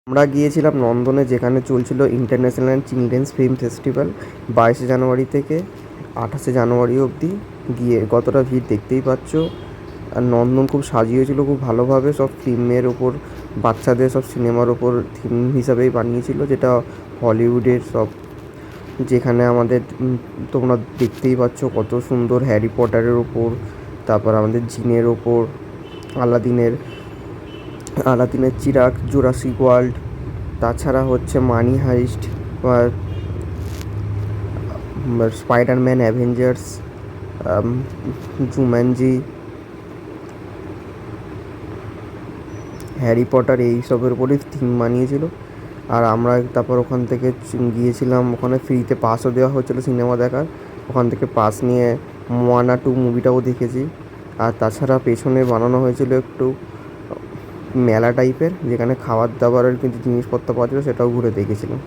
আমরা গিয়েছিলাম নন্দনে, যেখানে চলছিল ইন্টারন্যাশনাল চিলড্রেন্স ফিল্ম ফেস্টিভ্যাল 22শে জানুয়ারি থেকে 28শে জানুয়ারি অবধি। গিয়ে কতটা ভিড় দেখতেই পাচ্ছ। আর নন্দন খুব সাজিয়েছিল খুব ভালোভাবে, সব ফিল্মের ওপর, বাচ্চাদের সব সিনেমার ওপর থিম হিসাবেই বানিয়েছিল, যেটা হলিউডের সব। যেখানে আমাদের তোমরা দেখতেই পাচ্ছ কত সুন্দর হ্যারি পটারের ওপর, তারপর আমাদের জিনের ওপর, আলাদিনের আলাদিনের চিরাগ, জুরাসিক ওয়ার্ল্ড, তাছাড়া হচ্ছে Money Heist, Spiderman, Avengers, Jumanji, Harry Potter, এই সবের উপরই থিম বানিয়েছিল। আর আমরা তারপর ওখান থেকে গিয়েছিলাম, ওখানে ফ্রিতে পাসও দেওয়া হচ্ছিলো সিনেমা দেখার। ওখান থেকে পাস নিয়ে মোয়ানা 2 মুভিটাও দেখেছি। আর তাছাড়া পেছনে বানানো হয়েছিল একটু মেলা টাইপের, যেখানে খাবার দাবারের কিন্তু জিনিসপত্র পাওয়া ছিল, সেটাও ঘুরে দেখেছিলাম।